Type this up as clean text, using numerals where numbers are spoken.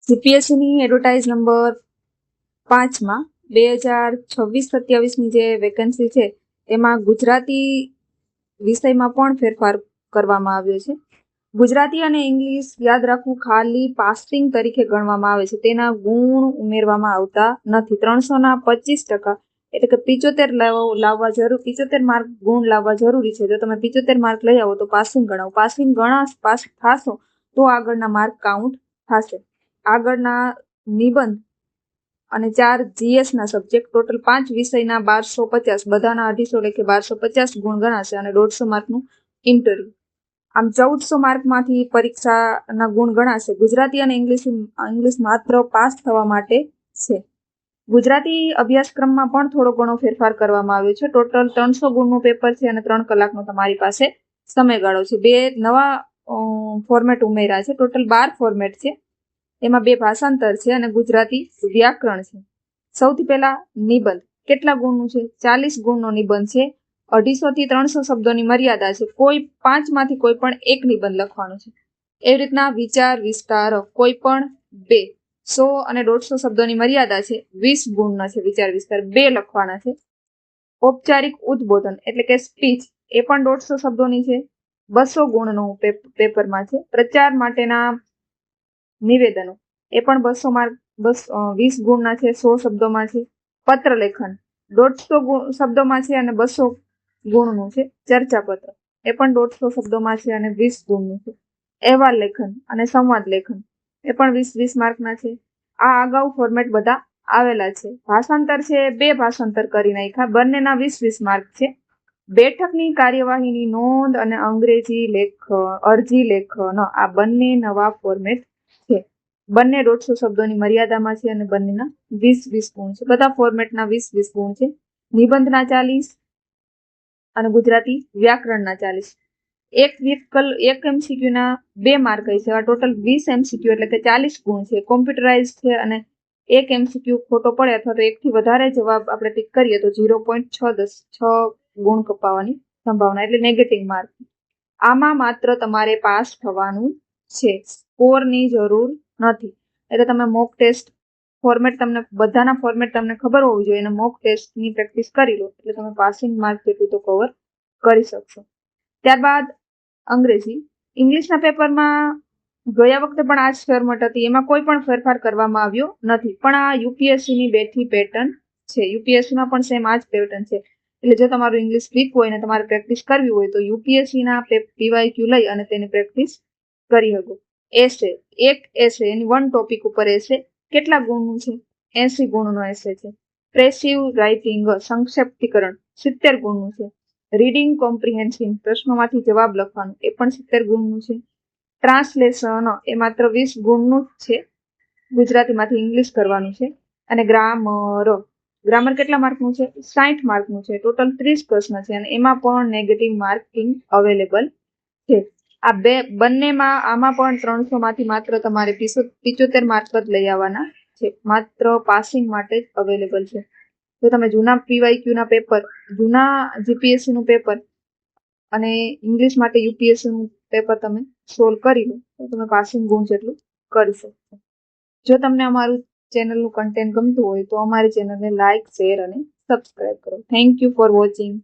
જીપીએસસીની advertise number 5માં 2026-27ની જે vacancy છે એમાં ગુજરાતી વિષયમાં પણ ફેરફાર કરવામાં આવ્યો છે. ગુજરાતી અને ઇંગ્લિશ યાદ રાખવું ખાલી પાસિંગ તરીકે ગણવામાં આવે છે. તેના ગુણ ઉમેરવામાં આવતા નથી. 300ના 25% એટલે કે 75 લાવવા જરૂર 75 માર્ક ગુણ લાવવા જરૂરી છે. જો તમે 75 માર્ક લઈ આવો તો પાસિંગ ગણાવો. પાસિંગ પાસ થશો તો આગળના માર્ક કાઉન્ટ થશે. આગળના નિબંધ અને 4 જીએસના સબ્જેક્ટ ટોટલ 5 વિષયના 1250 બધાના 250 લેખે 1250 ગુણ ગણાશે અને 150 માર્કનું ઇન્ટરવ્યુ. આમ 1400 માર્કમાંથી પરીક્ષાના ગુણ ગણાશે. ગુજરાતી અને ઇંગ્લિશ માત્ર પાસ થવા માટે છે. ગુજરાતી અભ્યાસક્રમમાં પણ થોડો ઘણો ફેરફાર કરવામાં આવ્યો છે. ટોટલ 300 ગુણનું પેપર છે અને 3 કલાકનો તમારી પાસે સમયગાળો છે. 2 નવા ફોર્મેટ ઉમેર્યા છે. ટોટલ 12 ફોર્મેટ છે. એમાં 2 ભાષાંતર છે અને ગુજરાતી વ્યાકરણ છે. સૌથી પહેલા નિબંધ. કેટલા ગુણનું છે? 40 ગુણનો નિબંધ છે. 250 થી 300 શબ્દોની મર્યાદા છે. કોઈ 5માંથી કોઈ પણ એક નિબંધ લખવાનો છે. એવી રીતના વિચાર વિસ્તાર કોઈ પણ 2. 100 અને 150 શબ્દોની મર્યાદા છે. 20 ગુણના છે. વિચાર વિસ્તાર 2 લખવાના છે. ઔપચારિક ઉદ્બોધન એટલે કે સ્પીચ એ પણ 150 શબ્દોની છે. 200 ગુણનું પેપરમાં છે. પ્રચાર માટેના નિવેદનો એ પણ 200 માર્ક 20 ગુણના છે. 100 શબ્દોમાં છે. પત્ર લેખન 150 શબ્દોમાં છે અને 200 ગુણનું છે. ચર્ચા પત્ર એ પણ 150 શબ્દોમાં છે અને 20 ગુણનું છે. અહેવાલ લેખન અને સંવાદ લેખન એ પણ 20 માર્કના છે. આ અગાઉ ફોર્મેટ બધા આવેલા છે. ભાષાંતર છે 2 ભાષાંતર કરી નાખ્યા. બંનેના 20 માર્ક છે. બેઠકની કાર્યવાહીની નોંધ અને અંગ્રેજી અરજી લેખન આ બંને નવા ફોર્મેટ છે. બંને 150 શબ્દોની મર્યાદામાં છે અને બંનેના 20 ગુણ છે. બધા ફોર્મેટના 20 ગુણ છે. નિબંધના 40 અને ગુજરાતી વ્યાકરણના 40. એક એમસીક્યુના 2 માર્ક છે. આ ટોટલ 20 એમસીક્યુ એટલે કે 40 ગુણ છે. કોમ્પ્યુટરાઇઝ છે અને એક એમસીક્યુ ખોટો પડે અથવા તો એકથી વધારે જવાબ આપણે ટીક કરીએ તો 0.6 ગુણ કપાવવાની સંભાવના એટલે નેગેટિવ માર્ક. આમાં માત્ર તમારે પાસ થવાનું છે. સ્કોરની જરૂર નથી. એટલે તમે મોક ટેસ્ટ ફોર્મેટ બધાના ફોર્મેટ તમને ખબર હોવું જોઈએ અને મોક ટેસ્ટની પ્રેક્ટિસ કરી લો એટલે તમે પાસિંગ માર્ક જેટલું તો કવર કરી શકશો. ત્યારબાદ અંગ્રેજી. ઇંગ્લિશના પેપરમાં ગયા વખતે પણ આ જ ફોર્મેટ હતી. એમાં કોઈ પણ ફેરફાર કરવામાં આવ્યો નથી. પણ આ યુપીએસસીની બેઠી પેટર્ન છે. યુપીએસસીમાં પણ સેમ આ જ પેટર્ન છે. એટલે જો તમારું ઇંગ્લિશ વીક હોય ને તમારે પ્રેક્ટિસ કરવી હોય તો યુપીએસસીના પીવાયક્યુ લઈ અને તેની પ્રેક્ટિસ કરી શકો. એસે એક એસે એની 1 ટોપિક ઉપર એસે કેટલા ગુણનું છે? 80 ગુણનો એસે છે. પ્રેસિવ રાઇટિંગ સંક્ષિપ્તીકરણ 70 ગુણનું છે. રીડિંગ કોમ્પ્રિહેન્શન પ્રશ્નોમાંથી જવાબ લખવાનું એ પણ 70 ગુણનું છે. ટ્રાન્સલેશન એ માત્ર 20 ગુણનું જ છે. ગુજરાતીમાંથી ઇંગ્લિશ કરવાનું છે. અને ગ્રામર કેટલા માર્કનું છે? 60 માર્કનું છે. ટોટલ 30 પ્રશ્ન છે અને એમાં પણ નેગેટિવ માર્કિંગ અવેલેબલ છે. આ બંનેમાં આમાં પણ 300માંથી માત્ર તમારે 75 માર્ક જ લઈ આવવાના છે. માત્ર પાસિંગ માટે જ અવેલેબલ છે. જો તમે જૂના પીવાયક્યુના પેપર, જૂના જીપીએસસીનું પેપર અને ઇંગ્લિશ માટે યુપીએસસીનું પેપર તમે સોલ્વ કરી લો તો તમે પાસિંગ ગુણ જેટલું કરી શકશો. જો તમને અમારું ચેનલનું કન્ટેન્ટ ગમતું હોય તો અમારી ચેનલને લાઇક, શેર અને સબસ્ક્રાઇબ કરો. Thank you for watching.